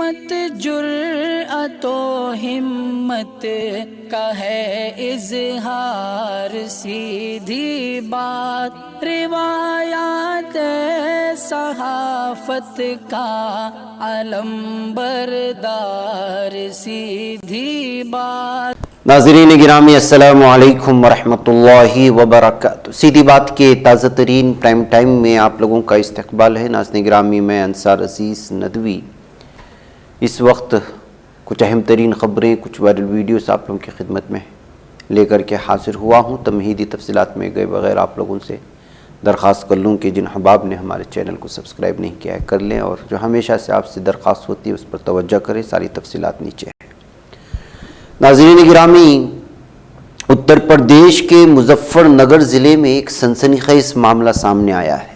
مت جرأت و ہمت کا ہے اظہار، سیدھی بات روایات صحافت کا علم بردار، سیدھی بات۔ ناظرین گرامی السلام علیکم ورحمۃ اللہ وبرکاتہ۔ سیدھی بات کے تازہ ترین پرائم ٹائم میں آپ لوگوں کا استقبال ہے۔ ناظرین گرامی، میں انصار عزیز ندوی اس وقت کچھ اہم ترین خبریں، کچھ وائرل ویڈیوز آپ لوگوں کی خدمت میں لے کر کے حاضر ہوا ہوں۔ تمہیدی تفصیلات میں گئے بغیر آپ لوگوں سے درخواست کر لوں کہ جن احباب نے ہمارے چینل کو سبسکرائب نہیں کیا ہے کر لیں، اور جو ہمیشہ سے آپ سے درخواست ہوتی ہے اس پر توجہ کریں۔ ساری تفصیلات نیچے ہے۔ ناظرین گرامی، اتر پردیش کے مظفر نگر ضلع میں ایک سنسنی خیز معاملہ سامنے آیا ہے۔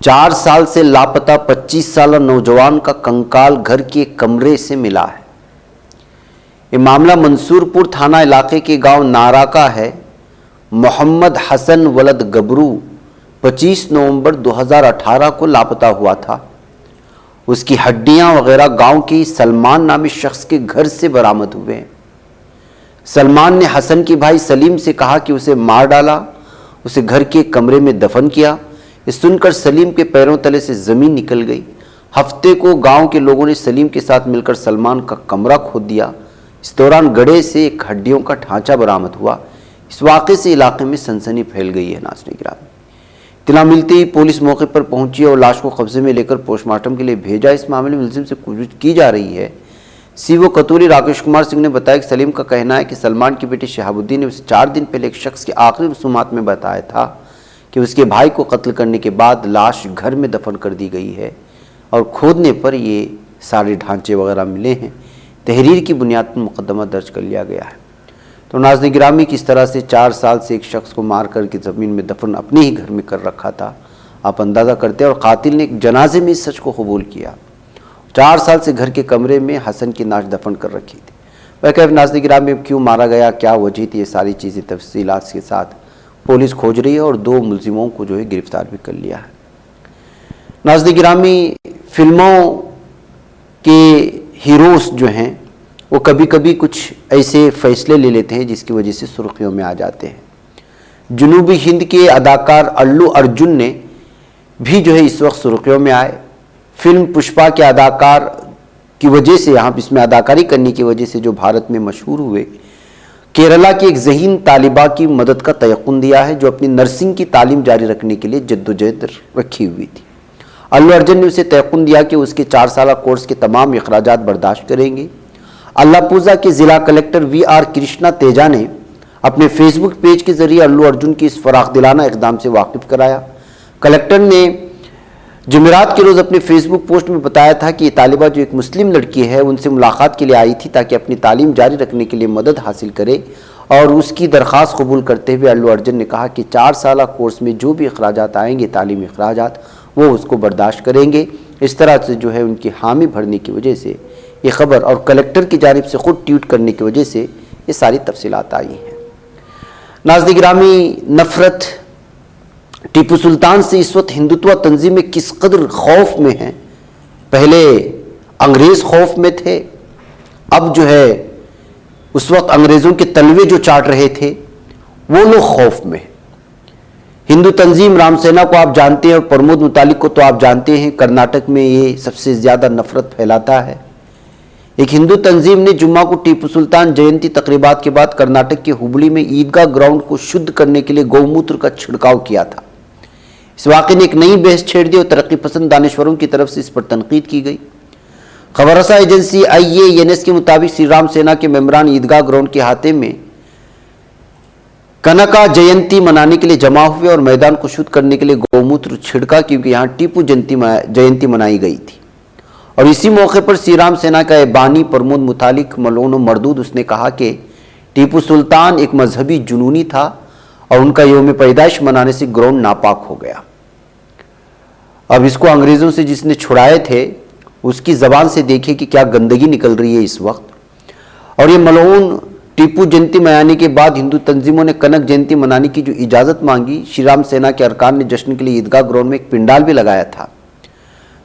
4 سال سے لاپتہ 25 سالہ نوجوان کا کنکال گھر کے ایک کمرے سے ملا ہے۔ یہ معاملہ منصور پور تھانہ علاقے کے گاؤں نارا کا ہے۔ محمد حسن ولد گبرو 25 نومبر 2018 کو لاپتہ ہوا تھا۔ اس کی ہڈیاں وغیرہ گاؤں کی سلمان نامی شخص کے گھر سے برآمد ہوئے ہیں۔ سلمان نے حسن کے بھائی سلیم سے کہا کہ اسے مار ڈالا، اسے گھر کے کمرے میں دفن کیا۔ یہ سن کر سلیم کے پیروں تلے سے زمین نکل گئی۔ ہفتے کو گاؤں کے لوگوں نے سلیم کے ساتھ مل کر سلمان کا کمرہ کھود دیا۔ اس دوران گڑھے سے ایک ہڈیوں کا ڈھانچہ برآمد ہوا۔ اس واقعے سے علاقے میں سنسنی پھیل گئی ہے۔ ناظرین گرامی، اطلاع ملتے ہی پولیس موقع پر پہنچی اور لاش کو قبضے میں لے کر پوسٹ مارٹم کے لیے بھیجا۔ اس معاملے میں ملزم سے پوچھ کی جا رہی ہے۔ سی او کتوری راکیش کمار سنگھ نے بتایا کہ سلیم کا کہنا ہے کہ سلمان کی بیٹی شہاب الدین نے اسے 4 دن پہلے ایک شخص کے آخری رسومات میں بتایا تھا کہ اس کے بھائی کو قتل کرنے کے بعد لاش گھر میں دفن کر دی گئی ہے، اور کھودنے پر یہ سارے ڈھانچے وغیرہ ملے ہیں۔ تحریر کی بنیاد پر مقدمہ درج کر لیا گیا ہے۔ تو ناظرین گرامی، کس طرح سے 4 سال سے ایک شخص کو مار کر کے زمین میں دفن اپنے ہی گھر میں کر رکھا تھا، آپ اندازہ کرتے ہیں، اور قاتل نے ایک جنازے میں اس سچ کو قبول کیا۔ 4 سال سے گھر کے کمرے میں حسن کی نعش دفن کر رکھی تھی۔ ویسے ناظرین گرامی، کیوں مارا گیا، کیا وجہ تھی، یہ ساری چیزیں تفصیلات کے ساتھ پولیس کھوج رہی ہے، اور 2 ملزموں کو جو ہے گرفتار بھی کر لیا ہے۔ ناظرین گرامی، فلموں کے ہیروز جو ہیں وہ کبھی کبھی کچھ ایسے فیصلے لے لیتے ہیں جس کی وجہ سے سرخیوں میں آ جاتے ہیں۔ جنوبی ہند کے اداکار الو ارجن نے بھی جو ہے اس وقت سرخیوں میں آئے۔ فلم پشپا کے اداکار کی وجہ سے، یہاں اس میں اداکاری کرنے کی وجہ سے جو بھارت میں مشہور ہوئے، کیرلا کی ایک ذہین طالبہ کی مدد کا تیقن دیا ہے جو اپنی نرسنگ کی تعلیم جاری رکھنے کے لیے جدوجہد رکھی ہوئی تھی۔ الو ارجن نے اسے تیقن دیا کہ اس کے 4 سالہ کورس کے تمام اخراجات برداشت کریں گے۔ اللہ کے ضلع کلکٹر وی آر کرشنا تیجا نے اپنے فیس بک پیج کے ذریعے الو ارجن کی اس فراخ دلانہ اقدام سے واقف کرایا۔ کلکٹر نے جمعرات کے روز اپنے فیس بک پوسٹ میں بتایا تھا کہ یہ طالبہ جو ایک مسلم لڑکی ہے، ان سے ملاقات کے لیے آئی تھی تاکہ اپنی تعلیم جاری رکھنے کے لیے مدد حاصل کرے، اور اس کی درخواست قبول کرتے ہوئے الو ارجن نے کہا کہ 4 سالہ کورس میں جو بھی اخراجات آئیں گے، تعلیمی اخراجات، وہ اس کو برداشت کریں گے۔ اس طرح سے جو ہے ان کی حامی بھرنے کی وجہ سے یہ خبر، اور کلکٹر کی جانب سے خود ٹویٹ کرنے کی وجہ سے یہ ساری تفصیلات آئی ہیں۔ ناظرین گرامی، نفرت ٹیپو سلطان سے اس وقت ہندوتوا تنظیمیں کس قدر خوف میں ہیں۔ پہلے انگریز خوف میں تھے، اب جو ہے اس وقت انگریزوں کے تلوے جو چاٹ رہے تھے وہ لوگ خوف میں ہیں۔ ہندو تنظیم رام سینا کو آپ جانتے ہیں، اور پرمود متعلق کو تو آپ جانتے ہیں، کرناٹک میں یہ سب سے زیادہ نفرت پھیلاتا ہے۔ ایک ہندو تنظیم نے جمعہ کو ٹیپو سلطان جینتی تقریبات کے بعد کرناٹک کے ہبلی میں عیدگاہ گراؤنڈ کو شدھ کرنے کے لیے گو موتر کا چھڑکاؤ کیا تھا۔ اس واقعے نے ایک نئی بحث چھیڑ دی اور ترقی پسند دانشوروں کی طرف سے اس پر تنقید کی گئی۔ خبر رساں ایجنسی IANS کے مطابق شری رام سینا کے ممبران عیدگاہ گراؤنڈ کے احاطے میں کنکا جینتی منانے کے لیے جمع ہوئے اور میدان کو شدھ کرنے کے لیے گو موتر چھڑکا، کیونکہ یہاں ٹیپو جینتی منائی گئی تھی۔ اور اسی موقع پر شری رام سینا کا بانی پرمود متعلق ملعون و مردود، اس نے کہا کہ ٹیپو سلطان ایک مذہبی جنونی تھا اور ان کا یوم پیدائش منانے سے گراؤنڈ ناپاک ہو گیا۔ اب اس کو انگریزوں سے جس نے چھڑائے تھے اس کی زبان سے دیکھیں کہ کیا گندگی نکل رہی ہے اس وقت۔ اور یہ ملعون ٹیپو جینتی منانے کے بعد ہندو تنظیموں نے کنک جینتی منانے کی جو اجازت مانگی، شری رام سینا کے ارکان نے جشن کے لیے عیدگاہ گراؤنڈ میں ایک پنڈال بھی لگایا تھا۔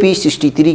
P-63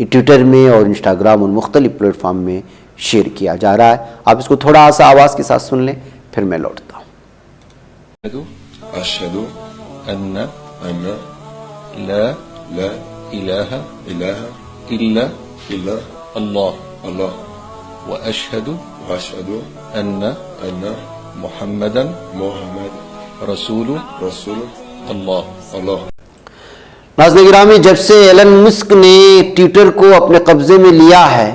یہ ٹویٹر میں اور انسٹاگرام اور مختلف پلیٹ فارم میں شیئر کیا جا رہا ہے. آپ اس کو تھوڑا سا آواز کے ساتھ سن لیں پھر میں لوٹتا ہوں. اشہدو ان لا الہ الا اللہ واشہد ان محمدا رسول اللہ. ناظرین گرامی، جب سے ایلن مسک نے ٹویٹر کو اپنے قبضے میں لیا ہے،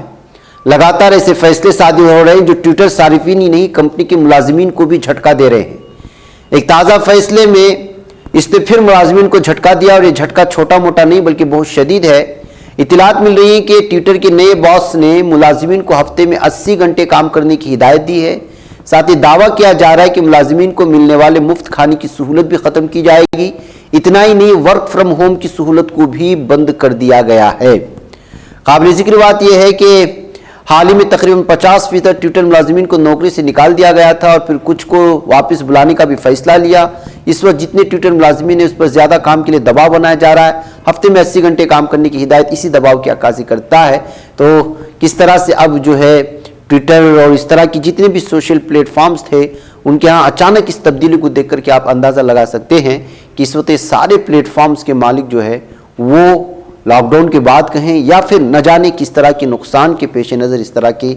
لگاتار ایسے فیصلے صادر ہو رہے ہیں جو ٹویٹر صارفین ہی نہیں کمپنی کے ملازمین کو بھی جھٹکا دے رہے ہیں. ایک تازہ فیصلے میں اس نے پھر ملازمین کو جھٹکا دیا، اور یہ جھٹکا چھوٹا موٹا نہیں بلکہ بہت شدید ہے. اطلاعات مل رہی ہیں کہ ٹویٹر کے نئے باس نے ملازمین کو ہفتے میں 80 گھنٹے کام کرنے کی ہدایت دی ہے. ساتھ ہی دعویٰ کیا جا رہا ہے کہ ملازمین کو ملنے والے مفت کھانے کی سہولت بھی ختم کی جائے گی. اتنا ہی نہیں، ورک فرام ہوم کی سہولت کو بھی بند کر دیا گیا ہے. قابل ذکر بات یہ ہے کہ حال ہی میں تقریباً 50% ٹویٹر ملازمین کو نوکری سے نکال دیا گیا تھا، اور پھر کچھ کو واپس بلانے کا بھی فیصلہ لیا. اس وقت جتنے ٹویٹر ملازمین ہیں اس پر زیادہ کام کے لیے دباؤ بنایا جا رہا ہے. ہفتے میں 80 گھنٹے کام کرنے کی ہدایت اسی دباؤ کی عکاسی کرتا ہے. تو کس طرح سے اب جو ہے ٹویٹر اور اس طرح کی جتنے بھی سوشل پلیٹ فارمز تھے ان کے ہاں اچانک اس تبدیلی کو دیکھ کر کے آپ اندازہ لگا سکتے ہیں کہ اس وقت سارے پلیٹ فارمز کے مالک جو ہے وہ لاک ڈاؤن کے بعد کہیں یا پھر نہ جانے کس طرح کے نقصان کے پیش نظر اس طرح کے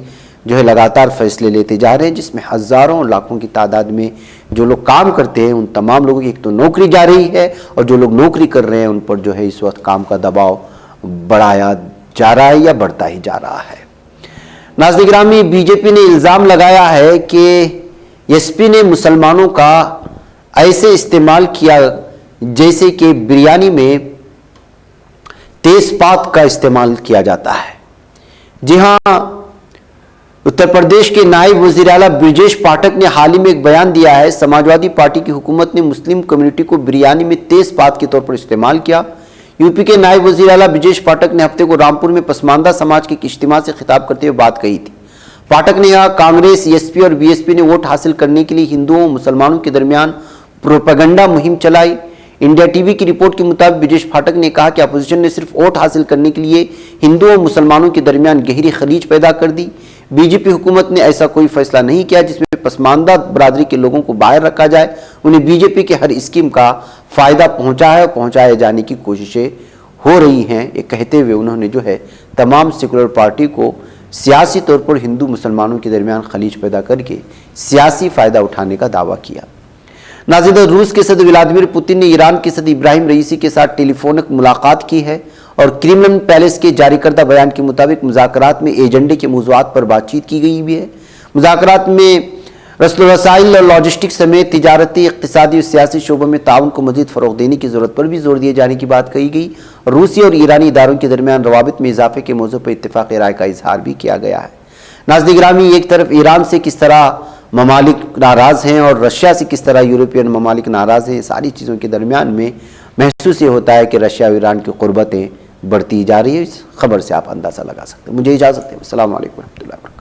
جو ہے لگاتار فیصلے لیتے جا رہے ہیں، جس میں ہزاروں لاکھوں کی تعداد میں جو لوگ کام کرتے ہیں ان تمام لوگوں کی ایک تو نوکری جا رہی ہے، اور جو لوگ نوکری کر رہے ہیں ان پر جو ہے اس وقت کام کا دباؤ بڑھایا جا رہا ہے یا بڑھتا ہی جا رہا ہے. ناظرین گرامی، بی جے پی نے الزام لگایا ہے کہ ایس پی نے مسلمانوں کا ایسے استعمال کیا جیسے کہ بریانی میں تیز پات کا استعمال کیا جاتا ہے. جی ہاں، اتر پردیش کے نائب وزیر اعلیٰ برجیش پاٹھک نے حال ہی میں ایک بیان دیا ہے. سماجوادی پارٹی کی حکومت نے مسلم کمیونٹی کو بریانی میں تیز پات کے طور پر استعمال کیا. یو پی کے نائب وزیر اعلیٰ برجیش پاٹھک نے ہفتے کو رامپور میں پسماندہ سماج کے ایک اجتماع سے خطاب کرتے ہوئے بات کہی تھی. پاٹھک نے کہا کانگریس، ایس پی اور بی ایس پی نے ووٹ حاصل کرنے کے لیے ہندوؤں اور مسلمانوں کے درمیان پروپیگنڈا مہم چلائی. انڈیا ٹی وی کی رپورٹ کے مطابق برجیش پاٹھک نے کہا کہ اپوزیشن نے صرف ووٹ حاصل کرنے کے لیے ہندوؤں اور مسلمانوں کے درمیان گہری خلیج پیدا کر دی. بی جے پی حکومت نے ایسا کوئی فیصلہ نہیں کیا جس میں پسماندہ برادری کے لوگوں کو باہر رکھا جائے. انہیں بی جے پی کے ہر اسکیم کا فائدہ پہنچا ہے اور پہنچائے جانے کی کوششیں ہو رہی ہیں. یہ کہتے ہوئے انہوں نے جو ہے تمام سیکولر پارٹی کو سیاسی طور پر ہندو مسلمانوں کے درمیان خلیج پیدا کر کے سیاسی فائدہ اٹھانے کا دعویٰ کیا. ناظرین، روس کے صدر ولادیمیر پوتن نے ایران کے صدر ابراہیم رئیسی کے ساتھ ٹیلی فونک ملاقات کی ہے، اور کرملن پیلس کے جاری کردہ بیان کے مطابق مذاکرات میں ایجنڈے کے موضوعات پر بات چیت کی گئی بھی ہے. مذاکرات میں رسل وسائل اور لاجسٹک سمیت تجارتی، اقتصادی اور سیاسی شعبوں میں تعاون کو مزید فروغ دینے کی ضرورت پر بھی زور دیے جانے کی بات کہی گئی. روسی اور ایرانی اداروں کے درمیان روابط میں اضافے کے موضوع پر اتفاق رائے کا اظہار بھی کیا گیا ہے. ناظرین گرامی، ایک طرف ایران سے کس طرح ممالک ناراض ہیں اور رشیا سے کس طرح یورپین ممالک ناراض ہیں، ساری چیزوں کے درمیان میں محسوس یہ ہوتا ہے کہ رشیا اور ایران کی قربتیں بڑھتی جا رہی ہے. اس خبر سے آپ اندازہ لگا سکتے ہیں. مجھے اجازت دیں. السلام علیکم ورحمۃ اللہ وبرکاتہ.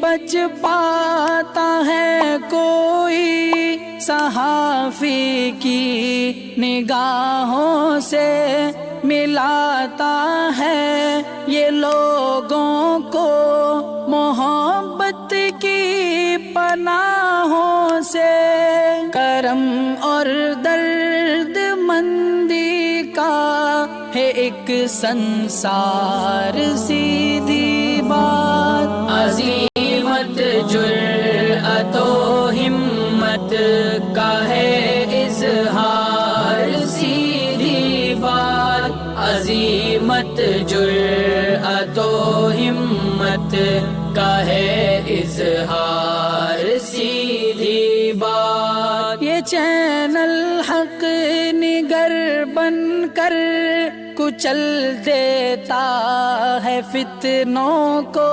بچ پاتا ہے کوئی صحافی کی نگاہوں سے، ملاتا ہے یہ لوگوں کو محبت کی پناہوں سے. کرم اور درد مندی کا ہے ایک سنسار، سیدھی بات. عظیمت جرأت و ہمت کا ہے اظہار، سیدھی بات. عظیمت جرأت و ہمت کا ہے اظہار، سیدھی بات. یہ چینل حق نگر بن کر کچل دیتا ہے فتنوں کو.